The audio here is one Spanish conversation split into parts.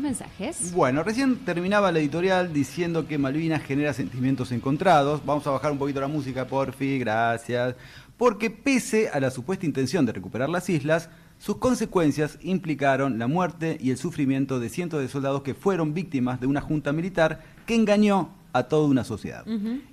Mensajes. Bueno, recién terminaba la editorial diciendo que Malvinas genera sentimientos encontrados. Vamos a bajar un poquito la música, porfi, gracias. Porque pese a la supuesta intención de recuperar las islas, sus consecuencias implicaron la muerte y el sufrimiento de cientos de soldados que fueron víctimas de una junta militar que engañó a toda una sociedad.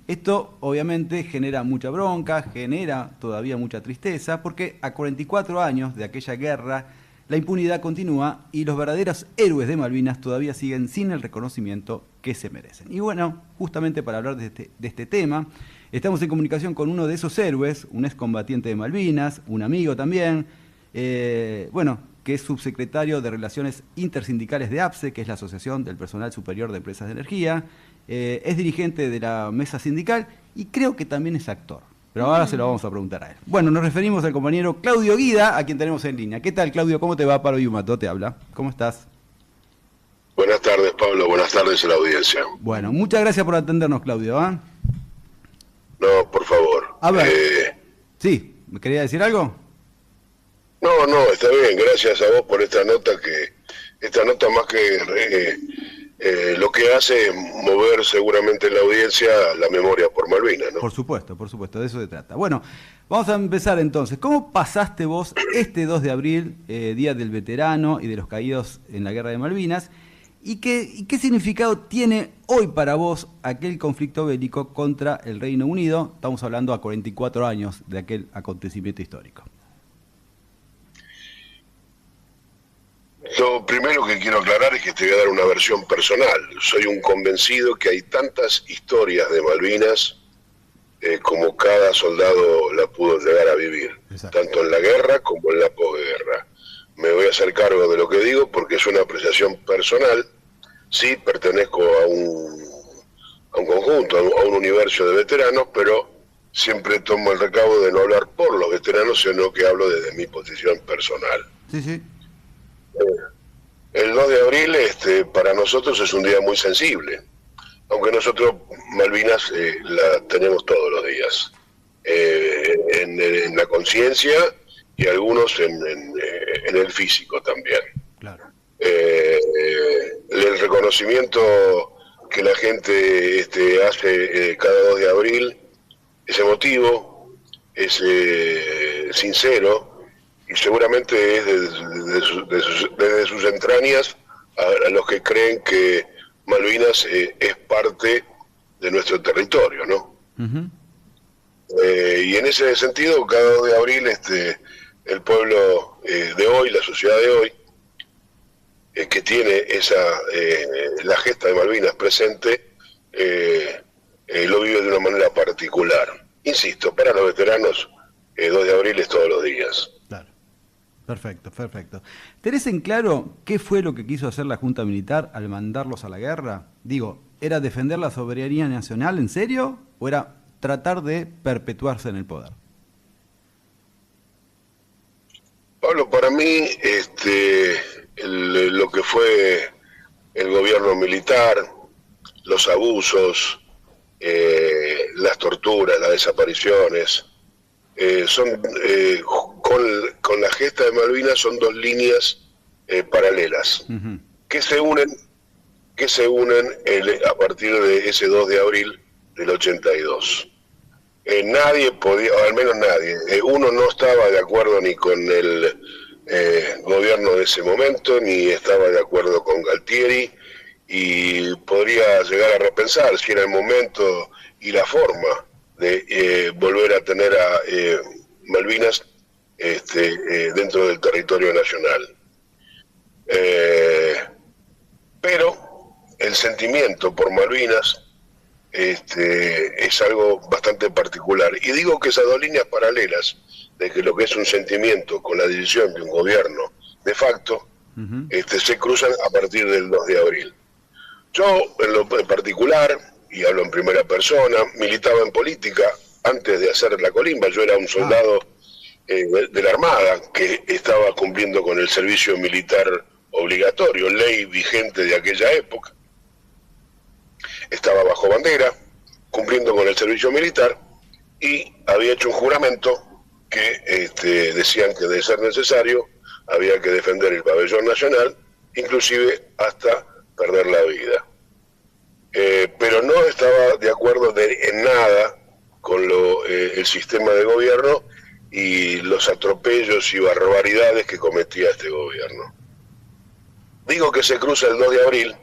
Esto obviamente genera mucha bronca, genera todavía mucha tristeza, porque a 44 años de aquella guerra la impunidad continúa y los verdaderos héroes de Malvinas todavía siguen sin el reconocimiento que se merecen. Y bueno, justamente para hablar de este tema, estamos en comunicación con uno de esos héroes, un excombatiente de Malvinas, un amigo también, que es subsecretario de Relaciones Intersindicales de APSE, que es la Asociación del Personal Superior de Empresas de Energía, es dirigente de la mesa sindical y creo que también es actor. Pero ahora se lo vamos a preguntar a él. Bueno, nos referimos al compañero Claudio Guida, a quien tenemos en línea. ¿Qué tal, Claudio? ¿Cómo te va? Pablo Yumato te habla. ¿Cómo estás? Buenas tardes, Pablo. Buenas tardes a la audiencia. Bueno, muchas gracias por atendernos, Claudio. No, por favor. A ver. Sí, ¿me quería decir algo? No, está bien. Gracias a vos por esta nota más que lo que hace es mover seguramente en la audiencia la memoria por Malvinas, ¿no? Por supuesto, de eso se trata. Bueno, vamos a empezar entonces. ¿Cómo pasaste vos este 2 de abril, Día del Veterano y de los Caídos en la Guerra de Malvinas? ¿Y qué significado tiene hoy para vos aquel conflicto bélico contra el Reino Unido? Estamos hablando a 44 años de aquel acontecimiento histórico. Lo primero que quiero aclarar es que te voy a dar una versión personal. Soy un convencido que hay tantas historias de Malvinas como cada soldado la pudo llegar a vivir, Exacto. Tanto en la guerra como en la posguerra. Me voy a hacer cargo de lo que digo porque es una apreciación personal. Sí, pertenezco a un conjunto, a un universo de veteranos, pero siempre tomo el recaudo de no hablar por los veteranos, sino que hablo desde mi posición personal. Sí. El 2 de abril para nosotros es un día muy sensible, aunque nosotros Malvinas la tenemos todos los días, en la conciencia y algunos en el físico también. Claro. El reconocimiento que la gente hace cada 2 de abril es emotivo, es sincero, y seguramente es desde sus entrañas a los que creen que Malvinas es parte de nuestro territorio, ¿no? Y en ese sentido, cada 2 de abril, el pueblo de hoy, la sociedad de hoy, que tiene la gesta de Malvinas presente, lo vive de una manera particular. Insisto, para los veteranos, 2 de abril es todos los días. Perfecto. ¿Tenés en claro qué fue lo que quiso hacer la Junta Militar al mandarlos a la guerra? Digo, ¿era defender la soberanía nacional en serio o era tratar de perpetuarse en el poder? Pablo, para mí lo que fue el gobierno militar, los abusos, las torturas, las desapariciones, son con la gesta de Malvinas son 2 líneas paralelas que se unen a partir de ese 2 de abril del 82. Nadie podía, o al menos nadie, uno no estaba de acuerdo ni con el gobierno de ese momento, ni estaba de acuerdo con Galtieri, y podría llegar a repensar si era el momento y la forma de volver a tener a Malvinas dentro del territorio nacional. Pero el sentimiento por Malvinas es algo bastante particular. Y digo que esas 2 líneas paralelas, de que lo que es un sentimiento con la decisión de un gobierno de facto, se cruzan a partir del 2 de abril. Yo, en particular, y hablo en primera persona, militaba en política antes de hacer la colimba. Yo era un soldado de la Armada que estaba cumpliendo con el servicio militar obligatorio, ley vigente de aquella época. Estaba bajo bandera, cumpliendo con el servicio militar, y había hecho un juramento que decían que de ser necesario había que defender el pabellón nacional inclusive hasta perder la vida. Pero no estaba de acuerdo en nada con el sistema de gobierno y los atropellos y barbaridades que cometía este gobierno. Digo que se cruza el 2 de abril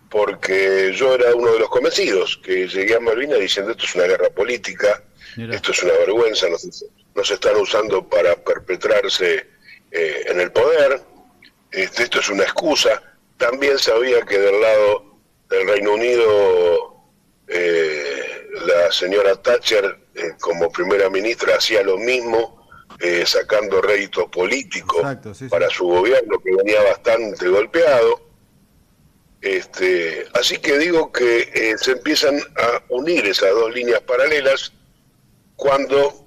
porque yo era uno de los convencidos, que llegué a Malvinas diciendo esto es una guerra política, Mira. Esto es una vergüenza, nos están usando para perpetrarse en el poder, esto es una excusa. También sabía que del lado del Reino Unido la señora Thatcher como primera ministra hacía lo mismo, sacando rédito político para su gobierno, que venía bastante golpeado. Así que digo que se empiezan a unir esas dos líneas paralelas cuando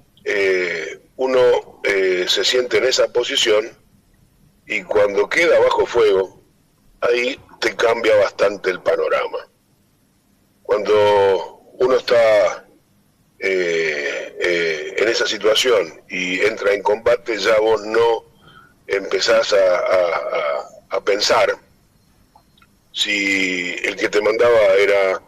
uno se siente en esa posición, y cuando queda bajo fuego, ahí te cambia bastante el panorama. Cuando uno está en esa situación y entra en combate, ya vos no empezás a pensar si el que te mandaba era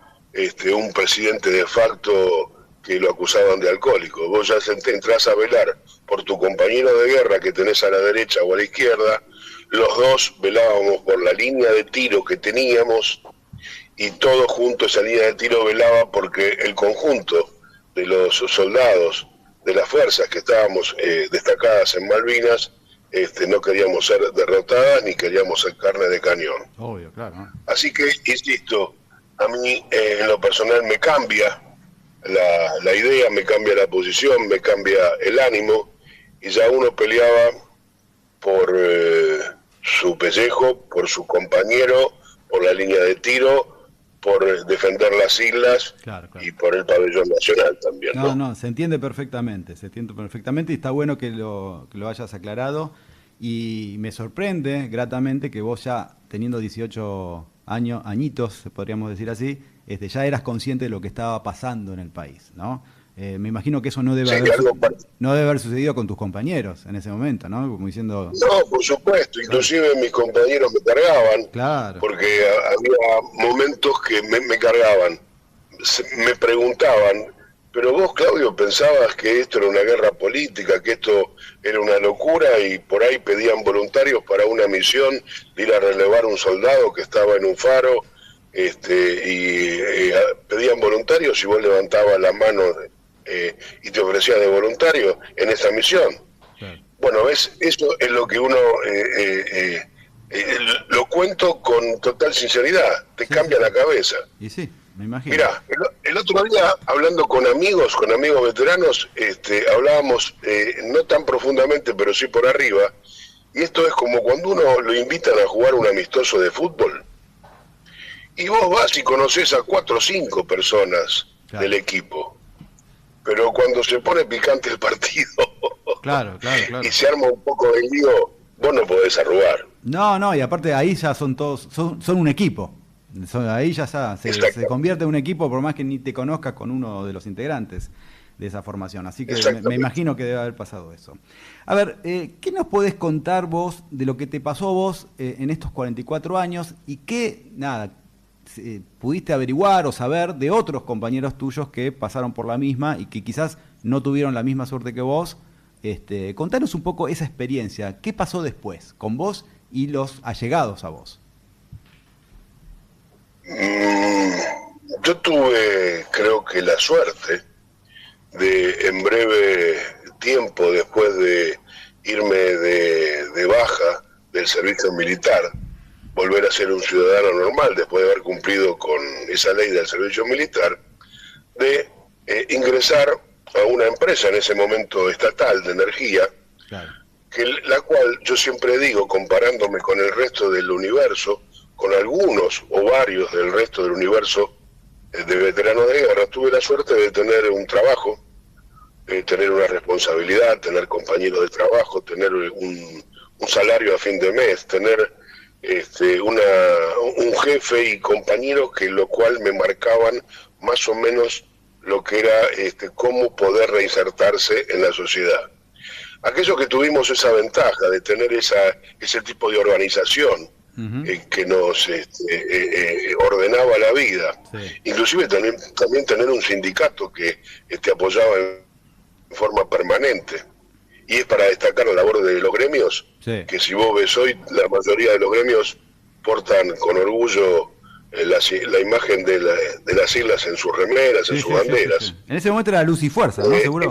un presidente de facto que lo acusaban de alcohólico. Vos ya entrás a velar por tu compañero de guerra que tenés a la derecha o a la izquierda. Los dos velábamos por la línea de tiro que teníamos, y todos juntos esa línea de tiro velaba porque el conjunto de los soldados de las fuerzas que estábamos destacadas en Malvinas, no queríamos ser derrotadas ni queríamos ser carne de cañón. Obvio, claro. Así que, insisto, a mí en lo personal me cambia la idea, me cambia la posición, me cambia el ánimo, y ya uno peleaba por su pellejo, por su compañero, por la línea de tiro, por defender las islas, claro. Y por el pabellón nacional también. No, se entiende perfectamente, y está bueno que lo hayas aclarado, y me sorprende gratamente que vos ya teniendo 18 añitos, podríamos decir así, ya eras consciente de lo que estaba pasando en el país, ¿no? Me imagino que eso no debe haber sucedido con tus compañeros en ese momento, ¿no? Como diciendo... No, por supuesto, inclusive mis compañeros me cargaban, claro. Porque había momentos que me cargaban, me preguntaban, pero vos, Claudio, pensabas que esto era una guerra política, que esto era una locura, y por ahí pedían voluntarios para una misión de ir a relevar un soldado que estaba en un faro, y pedían voluntarios, y vos levantabas la mano y te ofrecías de voluntario en esa misión. Claro. Bueno, eso es lo que uno lo cuento con total sinceridad, te cambia la cabeza. Y sí, me imagino. Mirá, el otro día, hablando con amigos veteranos, hablábamos no tan profundamente, pero sí por arriba, y esto es como cuando uno lo invitan a jugar un amistoso de fútbol, y vos vas y conocés a 4 o 5 personas, claro, del equipo, pero cuando se pone picante el partido, claro. y se arma un poco de lío, vos no podés arrugar. No, y aparte ahí ya son todos, son un equipo. Ahí ya se convierte en un equipo, por más que ni te conozcas con uno de los integrantes de esa formación. Así que me imagino que debe haber pasado eso. A ver, ¿qué nos podés contar vos de lo que te pasó a vos en estos 44 años y qué, pudiste averiguar o saber de otros compañeros tuyos que pasaron por la misma y que quizás no tuvieron la misma suerte que vos? Contanos un poco esa experiencia. ¿Qué pasó después con vos y los allegados a vos? Yo tuve, creo que la suerte de, en breve tiempo después de irme de baja del servicio militar, volver a ser un ciudadano normal después de haber cumplido con esa ley del servicio militar, de ingresar a una empresa en ese momento estatal de energía, claro, la cual yo siempre digo, comparándome con el resto del universo, con algunos o varios del resto del universo de veteranos de guerra, tuve la suerte de tener un trabajo, tener una responsabilidad, tener compañeros de trabajo, tener un salario a fin de mes, tener un jefe y compañeros que lo cual me marcaban más o menos lo que era cómo poder reinsertarse en la sociedad. Aquellos que tuvimos esa ventaja de tener ese tipo de organización que nos ordenaba la vida. Sí. Inclusive también tener un sindicato que apoyaba en forma permanente. Y es para destacar la labor de los gremios, Sí. que si vos ves hoy, la mayoría de los gremios portan con orgullo la imagen de las siglas en sus remeras, en sus banderas. Sí. En ese momento era luz y fuerza, ¿no? ¿Seguro?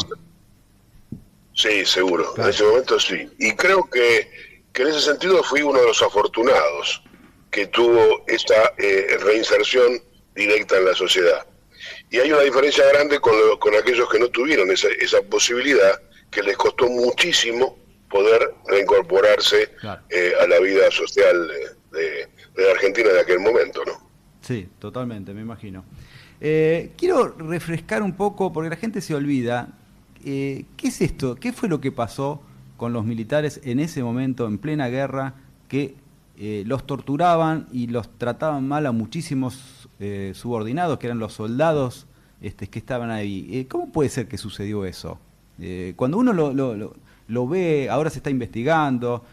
Sí, seguro. Claro. En ese momento sí. Y creo que en ese sentido fui uno de los afortunados que tuvo esta reinserción directa en la sociedad. Y hay una diferencia grande con aquellos que no tuvieron esa posibilidad, que les costó muchísimo poder reincorporarse Claro. A la vida social de la Argentina de aquel momento, ¿no? Sí, totalmente, me imagino. Quiero refrescar un poco, porque la gente se olvida, ¿qué es esto? ¿Qué fue lo que pasó con los militares en ese momento, en plena guerra, que los torturaban y los trataban mal a muchísimos subordinados, que eran los soldados que estaban ahí? ¿Cómo puede ser que sucedió eso? Cuando uno lo ve, ahora se está investigando,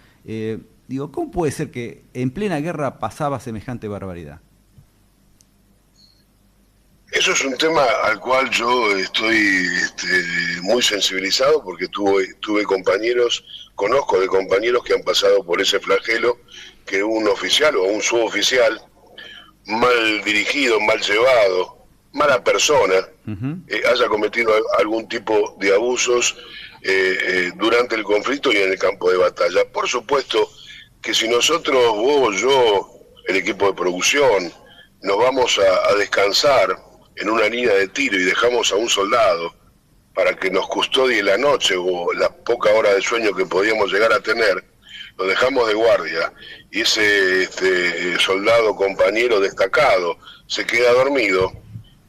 digo, ¿cómo puede ser que en plena guerra pasaba semejante barbaridad? Eso es un tema al cual yo estoy muy sensibilizado, porque tuve compañeros, conozco de compañeros que han pasado por ese flagelo, que un oficial o un suboficial mal dirigido, mal llevado, mala persona, haya cometido algún tipo de abusos durante el conflicto y en el campo de batalla. Por supuesto que si nosotros, vos, yo, el equipo de producción, nos vamos a descansar en una línea de tiro y dejamos a un soldado para que nos custodie la noche o la poca hora de sueño que podíamos llegar a tener, lo dejamos de guardia y ese soldado compañero destacado se queda dormido,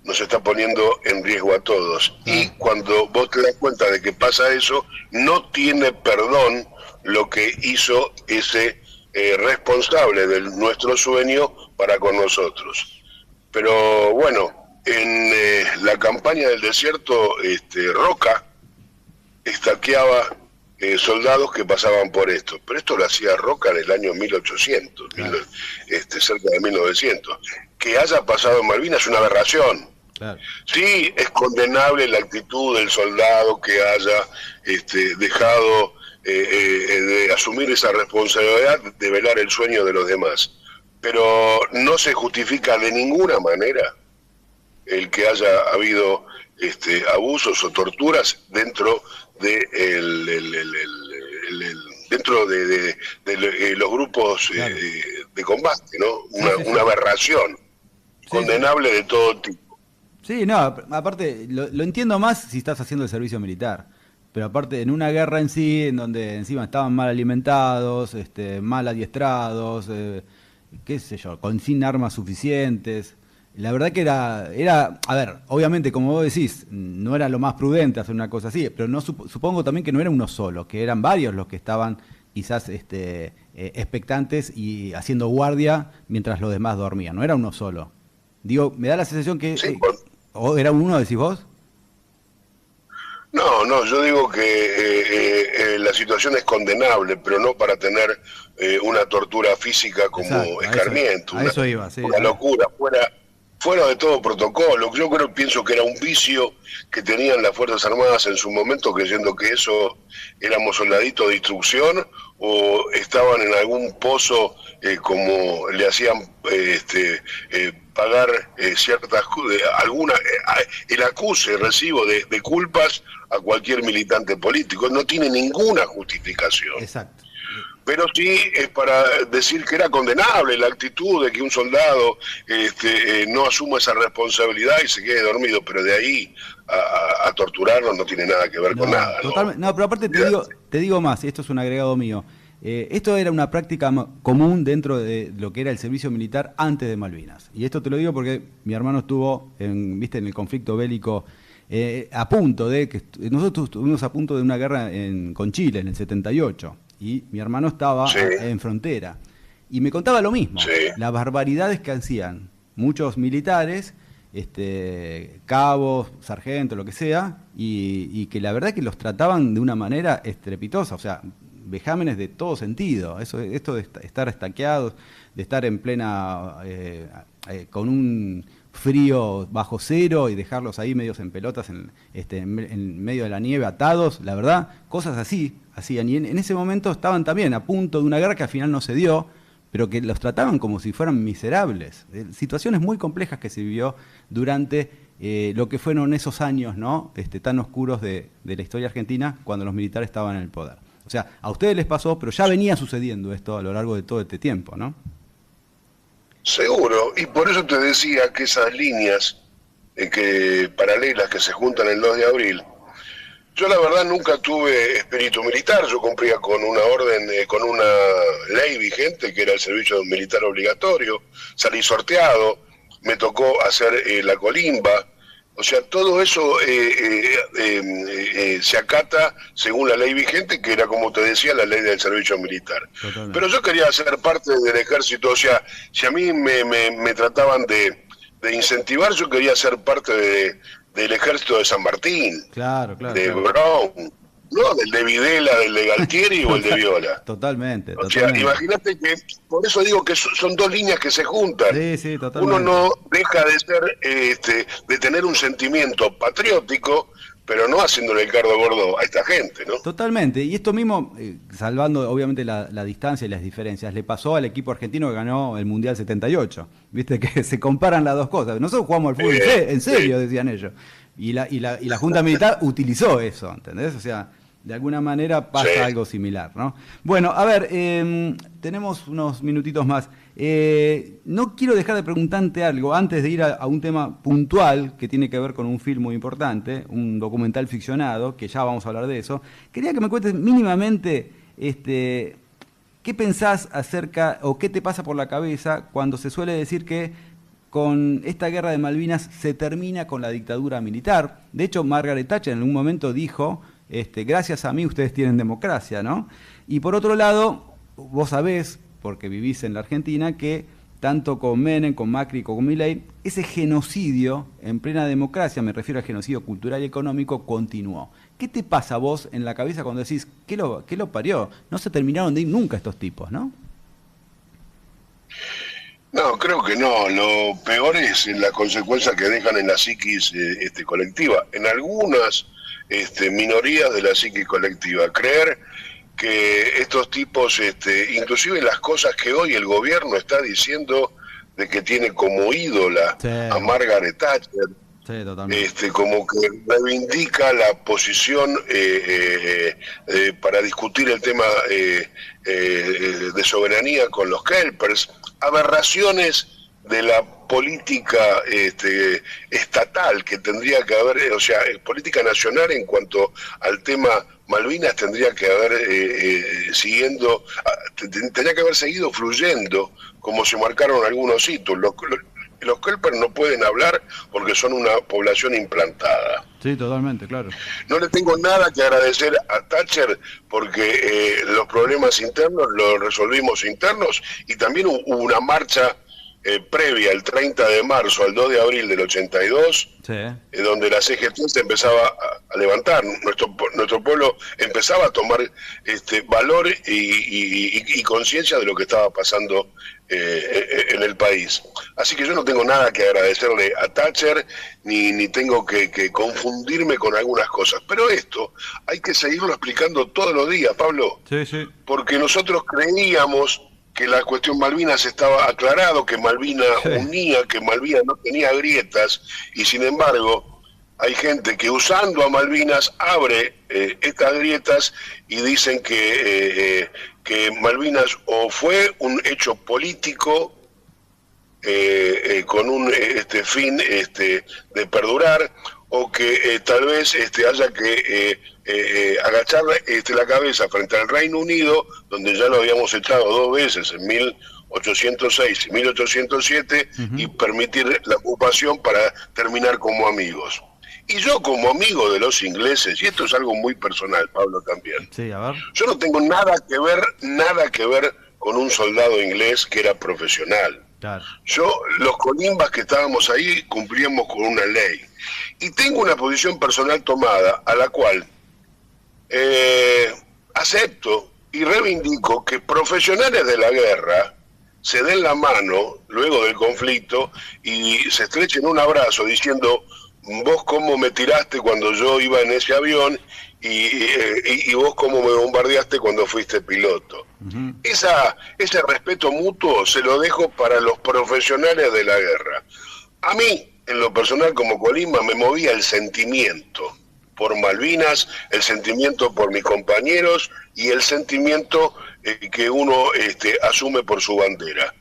nos está poniendo en riesgo a todos. Y cuando vos te das cuenta de que pasa eso, no tiene perdón lo que hizo ese responsable de nuestro sueño para con nosotros. Pero bueno, en la campaña del desierto, Roca estaqueaba soldados que pasaban por esto. Pero esto lo hacía Roca en el año 1800, claro. Cerca de 1900. Que haya pasado en Malvinas es una aberración. Claro. Sí, es condenable la actitud del soldado que haya dejado de asumir esa responsabilidad de velar el sueño de los demás. Pero no se justifica de ninguna manera el que haya habido abusos o torturas dentro de los grupos claro. De combate, ¿no? Una aberración condenable de todo tipo. Sí, no, aparte lo entiendo más si estás haciendo el servicio militar, pero aparte en una guerra en sí, en donde encima estaban mal alimentados, mal adiestrados, qué sé yo, sin armas suficientes. La verdad que era, a ver, obviamente como vos decís, no era lo más prudente hacer una cosa así, pero no supongo también que no era uno solo, que eran varios los que estaban quizás expectantes y haciendo guardia mientras los demás dormían, no era uno solo. Digo, me da la sensación que... Sí, ¿O era uno, decís vos? No, yo digo que la situación es condenable, pero no para tener una tortura física como exacto, escarmiento, a eso iba, sí, una locura, fuera de todo protocolo. Yo pienso que era un vicio que tenían las Fuerzas Armadas en su momento, creyendo que eso éramos soldaditos de instrucción o estaban en algún pozo como le hacían pagar el acuse, recibo de culpas a cualquier militante político. No tiene ninguna justificación. Exacto. Pero sí es para decir que era condenable la actitud de que un soldado no asuma esa responsabilidad y se quede dormido, pero de ahí a torturarlo no tiene nada que ver con nada. Totalmente, no, pero aparte te digo más, y esto es un agregado mío. Esto era una práctica común dentro de lo que era el servicio militar antes de Malvinas. Y esto te lo digo porque mi hermano estuvo en el conflicto bélico a punto de que nosotros estuvimos a punto de una guerra con Chile en el 78 y mi hermano estaba en frontera y me contaba lo mismo, las barbaridades que hacían muchos militares, cabos, sargentos, lo que sea, y que la verdad que los trataban de una manera estrepitosa, o sea, vejámenes de todo sentido. Esto de estar estaqueados, de estar en plena, con un frío bajo cero y dejarlos ahí medios en pelotas en medio de la nieve atados, la verdad, cosas así hacían. Y en ese momento estaban también a punto de una guerra que al final no se dio, pero que los trataban como si fueran miserables. Situaciones muy complejas que se vivió durante lo que fueron esos años, ¿no? Tan oscuros de la historia argentina cuando los militares estaban en el poder. O sea, a ustedes les pasó, pero ya venía sucediendo esto a lo largo de todo este tiempo, ¿no? Seguro, y por eso te decía que esas líneas paralelas que se juntan el 2 de abril, yo la verdad nunca tuve espíritu militar. Yo cumplía con una orden, con una ley vigente que era el servicio militar obligatorio, salí sorteado, me tocó hacer la colimba. O sea, todo eso se acata según la ley vigente, que era, como te decía, la ley del servicio militar. Totalmente. Pero yo quería ser parte del ejército. O sea, si a mí me trataban de incentivar, yo quería ser parte del ejército de San Martín, claro, de Brown, no del de Videla, del de Galtieri o el de Viola. Totalmente. O sea, imagínate que, por eso digo que son dos líneas que se juntan. Sí, totalmente. Uno no deja de ser, de tener un sentimiento patriótico, pero no haciéndole el cardo gordo a esta gente, ¿no? Totalmente. Y esto mismo, salvando obviamente la distancia y las diferencias, le pasó al equipo argentino que ganó el Mundial 78. Viste que se comparan las dos cosas. Nosotros jugamos al fútbol en serio, decían ellos. Y la Junta Militar utilizó eso, ¿entendés? O sea, de alguna manera pasa algo similar, ¿no? Bueno, a ver, tenemos unos minutitos más. No quiero dejar de preguntarte algo antes de ir a un tema puntual que tiene que ver con un film muy importante, un documental ficcionado, que ya vamos a hablar de eso. Quería que me cuentes mínimamente qué pensás acerca o qué te pasa por la cabeza cuando se suele decir que con esta guerra de Malvinas se termina con la dictadura militar. De hecho, Margaret Thatcher en un momento dijo, gracias a mí ustedes tienen democracia, ¿no? Y por otro lado, vos sabés, porque vivís en la Argentina, que tanto con Menem, con Macri, con Milei, ese genocidio en plena democracia, me refiero al genocidio cultural y económico, continuó. ¿Qué te pasa a vos en la cabeza cuando decís, ¿qué lo parió? No se terminaron de ir nunca estos tipos, ¿no? No, creo que no. Lo peor es la consecuencia que dejan en la psiquis colectiva. En algunas minorías de la psiquis colectiva. Creer que estos tipos, inclusive las cosas que hoy el gobierno está diciendo de que tiene como ídola a Margaret Thatcher, como que reivindica la posición para discutir el tema de soberanía con los kelpers, aberraciones de la política estatal que tendría que haber, o sea, política nacional en cuanto al tema Malvinas tendría que haber tendría que haber seguido fluyendo como se marcaron algunos hitos. Los kelpers no pueden hablar porque son una población implantada. Sí, totalmente, claro. No le tengo nada que agradecer a Thatcher porque los problemas internos los resolvimos internos y también hubo una marcha previa el 30 de marzo al 2 de abril del 82, donde la CGT se empezaba a levantar, nuestro pueblo empezaba a tomar valor y conciencia de lo que estaba pasando en el país. Así que yo no tengo nada que agradecerle a Thatcher, ni tengo que confundirme con algunas cosas, pero esto hay que seguirlo explicando todos los días, Pablo, porque nosotros creíamos que la cuestión Malvinas estaba aclarado, que Malvinas unía, que Malvinas no tenía grietas, y sin embargo hay gente que usando a Malvinas abre estas grietas y dicen que Malvinas o fue un hecho político con un fin de perdurar, o que tal vez haya que agachar la cabeza frente al Reino Unido, donde ya lo habíamos echado 2 veces, en 1806 y 1807, y permitir la ocupación para terminar como amigos. Y yo como amigo de los ingleses, y esto es algo muy personal, Pablo, también, yo no tengo nada que ver con un soldado inglés que era profesional. Los colimbas que estábamos ahí cumplíamos con una ley. Y tengo una posición personal tomada, a la cual acepto y reivindico que profesionales de la guerra se den la mano luego del conflicto y se estrechen un abrazo diciendo, vos cómo me tiraste cuando yo iba en ese avión y vos cómo me bombardeaste cuando fuiste piloto. Uh-huh. Ese respeto mutuo se lo dejo para los profesionales de la guerra. A mí, en lo personal como Colima, me movía el sentimiento por Malvinas, el sentimiento por mis compañeros y el sentimiento que uno asume por su bandera.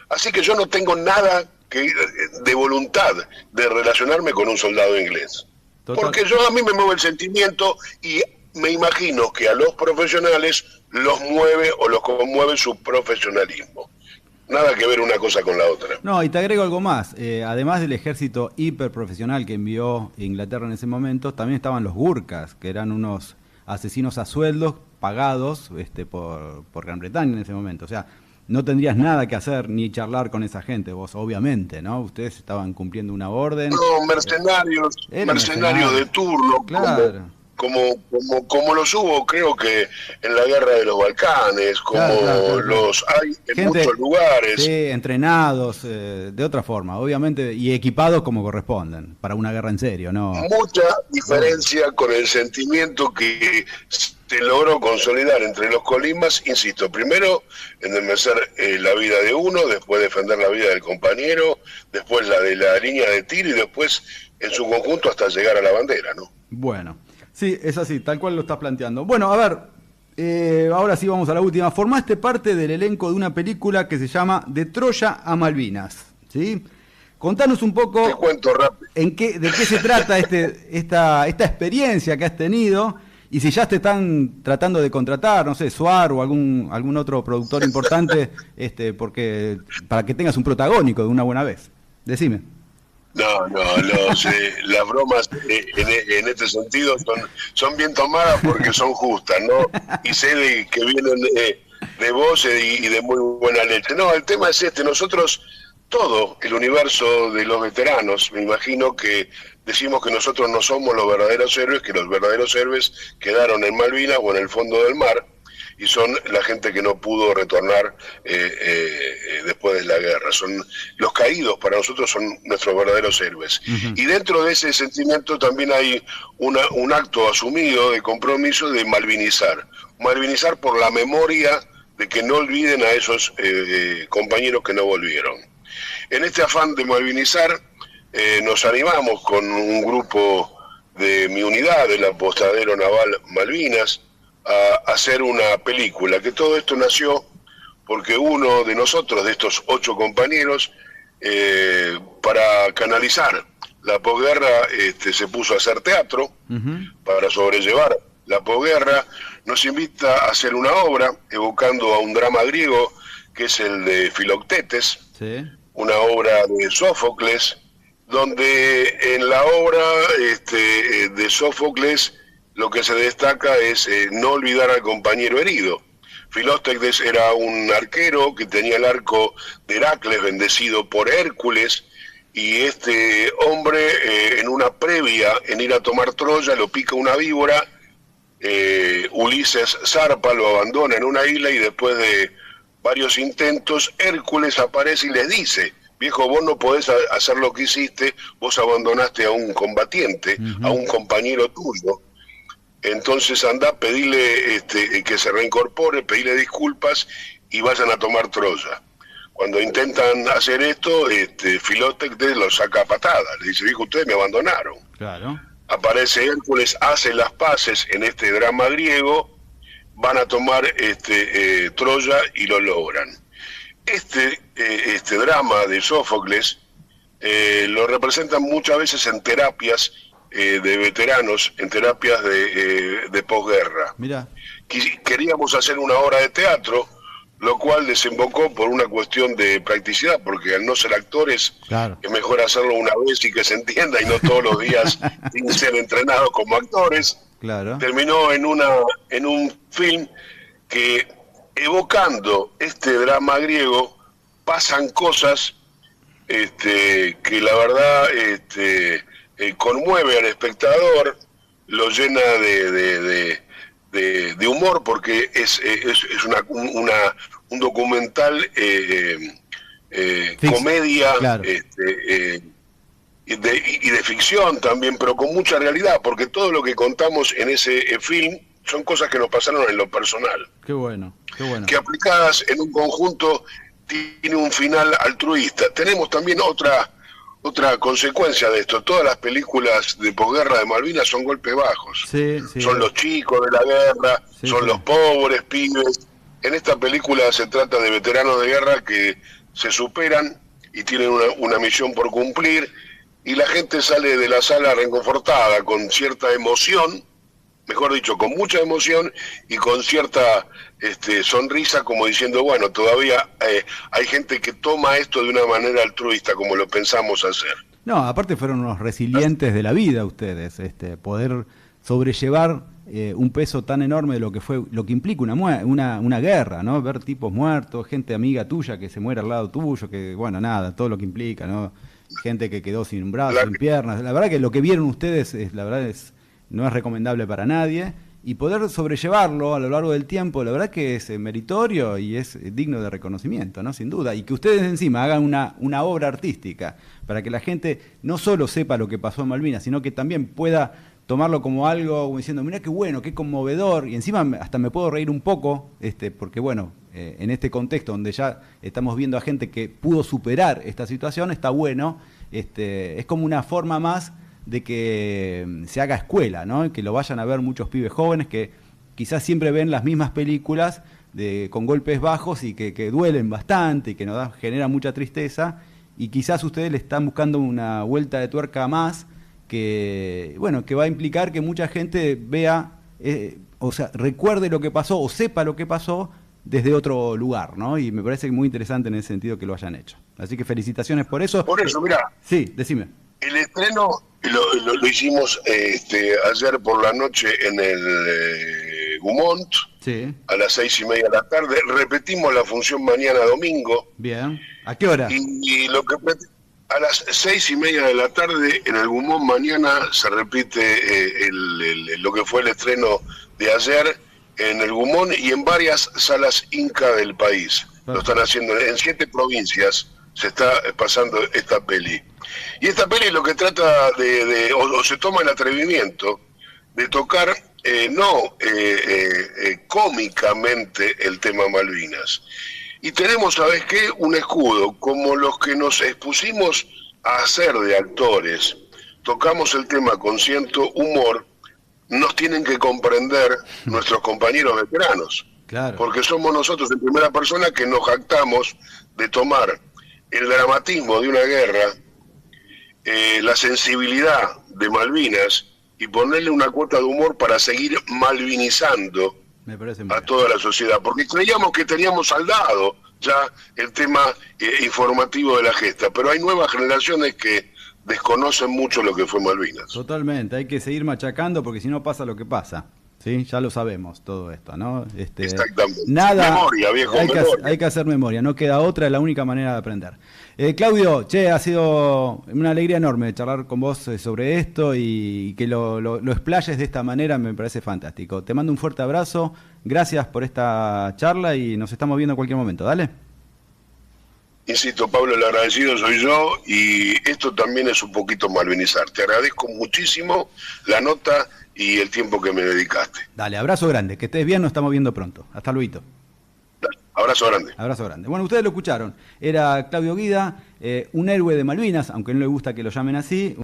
Así que yo no tengo nada de voluntad de relacionarme con un soldado inglés. Total. Porque a mí me mueve el sentimiento y me imagino que a los profesionales los mueve o los conmueve su profesionalismo. Nada que ver una cosa con la otra. No, y te agrego algo más. Además del ejército hiperprofesional que envió Inglaterra en ese momento, también estaban los Gurkhas, que eran unos asesinos a sueldos pagados por Gran Bretaña en ese momento. O sea, no tendrías nada que hacer ni charlar con esa gente, vos, obviamente, ¿no? Ustedes estaban cumpliendo una orden. No, mercenarios de turno, claro. Como los hubo, creo que en la guerra de los Balcanes, como claro. Los hay en gente, muchos lugares. Sí, entrenados de otra forma, obviamente, y equipados como corresponden, para una guerra en serio, ¿no? Mucha diferencia con el sentimiento que se logró consolidar entre los colimas, insisto, primero endermecer la vida de uno, después defender la vida del compañero, después la de la línea de tiro y después en su conjunto hasta llegar a la bandera, ¿no? Bueno. Sí, es así, tal cual lo estás planteando. Bueno, a ver, ahora sí vamos a la última. Formaste parte del elenco de una película que se llama De Troya a Malvinas, ¿sí? Contanos un poco. Te cuento rápido. ¿De qué se trata esta experiencia que has tenido? Y si ya te están tratando de contratar, no sé, Suar o algún otro productor importante, porque para que tengas un protagónico de una buena vez. Decime. No, las bromas en este sentido son bien tomadas porque son justas, ¿no? Y sé que vienen de vos y de muy buena leche. No, el tema es nosotros, todo el universo de los veteranos, me imagino que decimos que nosotros no somos los verdaderos héroes, que los verdaderos héroes quedaron en Malvinas o en el fondo del mar, y son la gente que no pudo retornar después de la guerra. Son los caídos, para nosotros son nuestros verdaderos héroes. Uh-huh. Y dentro de ese sentimiento también hay un acto asumido de compromiso de malvinizar. Malvinizar por la memoria de que no olviden a esos compañeros que no volvieron. En este afán de malvinizar, nos animamos con un grupo de mi unidad, del Apostadero Naval Malvinas, a hacer una película, que todo esto nació porque uno de nosotros, de estos 8 compañeros, para canalizar la posguerra, se puso a hacer teatro. Uh-huh. Para sobrellevar la posguerra, nos invita a hacer una obra evocando a un drama griego que es el de Filoctetes, sí. Una obra de Sófocles, donde en la obra de Sófocles lo que se destaca es no olvidar al compañero herido. Filoctetes era un arquero que tenía el arco de Heracles bendecido por Hércules, y este hombre en una previa en ir a tomar Troya lo pica una víbora, Ulises zarpa, lo abandona en una isla y después de varios intentos Hércules aparece y les dice: viejo, vos no podés hacer lo que hiciste, vos abandonaste a un combatiente, uh-huh. A un compañero tuyo. Entonces andá, pedile que se reincorpore, pedile disculpas y vayan a tomar Troya. Cuando intentan hacer esto, Filoctetes los saca a patadas. Le dice: viejo, ustedes me abandonaron. Claro. Aparece Hércules, hace las paces en este drama griego, van a tomar Troya y lo logran. Este drama de Sófocles lo representan muchas veces en terapias de veteranos, en terapias de posguerra. Mirá. Queríamos hacer una obra de teatro, lo cual desembocó por una cuestión de practicidad, porque al no ser actores, claro, es mejor hacerlo una vez y que se entienda, y no todos los días sin ser entrenados como actores. Claro. Terminó en un film que, evocando este drama griego, pasan cosas que la verdad conmueve al espectador, lo llena de de humor, porque es un documental comedia, claro. Y de ficción también, pero con mucha realidad, porque todo lo que contamos en ese film son cosas que nos pasaron en lo personal. Qué bueno, qué bueno. Que aplicadas en un conjunto tiene un final altruista. Tenemos también otra consecuencia de esto. Todas las películas de posguerra de Malvinas son golpes bajos. Sí, sí. Son los chicos de la guerra, sí, son sí. los pobres pibes. En esta película se trata de veteranos de guerra que se superan y tienen una misión por cumplir, y la gente sale de la sala reconfortada, con cierta emoción, mejor dicho, con mucha emoción y con cierta sonrisa, como diciendo, bueno, todavía hay gente que toma esto de una manera altruista, como lo pensamos hacer. No, aparte fueron unos resilientes de la vida ustedes, poder sobrellevar un peso tan enorme de lo que implica una guerra, ¿no? Ver tipos muertos, gente amiga tuya que se muere al lado tuyo, que bueno, nada, todo lo que implica, ¿no? Gente que quedó sin un brazo, sin piernas. La verdad que lo que vieron ustedes, la verdad no es recomendable para nadie. Y poder sobrellevarlo a lo largo del tiempo, la verdad que es meritorio y es digno de reconocimiento, ¿no? Sin duda. Y que ustedes encima hagan una obra artística para que la gente no solo sepa lo que pasó en Malvinas, sino que también pueda tomarlo como algo, como diciendo, mirá qué bueno, qué conmovedor, y encima hasta me puedo reír un poco, porque bueno, en este contexto donde ya estamos viendo a gente que pudo superar esta situación, está bueno, es como una forma más de que se haga escuela, ¿no? Que lo vayan a ver muchos pibes jóvenes que quizás siempre ven las mismas películas con golpes bajos y que duelen bastante y que generan mucha tristeza, y quizás ustedes le están buscando una vuelta de tuerca más que, bueno, que va a implicar que mucha gente vea, o sea, recuerde lo que pasó o sepa lo que pasó desde otro lugar, ¿no? Y me parece muy interesante en ese sentido que lo hayan hecho. Así que felicitaciones por eso. Por eso, mirá. Sí, decime. El estreno lo hicimos ayer por la noche en el Gumont, sí, a las 6:30 de la tarde. Repetimos la función mañana domingo. Bien. ¿A qué hora? Y lo que a las 6:30 de la tarde en el Gumont mañana se repite lo que fue el estreno de ayer en el Gumont y en varias salas Inca del país. Perfecto. Lo están haciendo en 7 provincias, se está pasando esta peli. Y esta peli lo que trata o se toma el atrevimiento de tocar cómicamente el tema Malvinas. Y tenemos, ¿sabes qué? Un escudo, como los que nos expusimos a hacer de actores, tocamos el tema con cierto humor, nos tienen que comprender nuestros compañeros veteranos. Claro. Porque somos nosotros en primera persona que nos jactamos de tomar el dramatismo de una guerra, la sensibilidad de Malvinas y ponerle una cuota de humor para seguir malvinizando a toda la sociedad, porque creíamos que teníamos saldado ya el tema informativo de la gesta, pero hay nuevas generaciones que desconocen mucho lo que fue Malvinas. Totalmente, hay que seguir machacando porque si no pasa lo que pasa. Sí, ya lo sabemos todo esto, ¿no? Exactamente. Nada, memoria, viejo, hay que hacer memoria, no queda otra, es la única manera de aprender. Claudio, ha sido una alegría enorme charlar con vos sobre esto y que lo explayes de esta manera me parece fantástico. Te mando un fuerte abrazo, gracias por esta charla y nos estamos viendo en cualquier momento, dale. Insisto, Pablo, el agradecido soy yo y esto también es un poquito malvinizar. Te agradezco muchísimo la nota y el tiempo que me dedicaste. Dale, abrazo grande, que estés bien, nos estamos viendo pronto. Hasta luego. Abrazo grande. Abrazo grande. Bueno, ustedes lo escucharon. Era Claudio Guida, un héroe de Malvinas, aunque no le gusta que lo llamen así.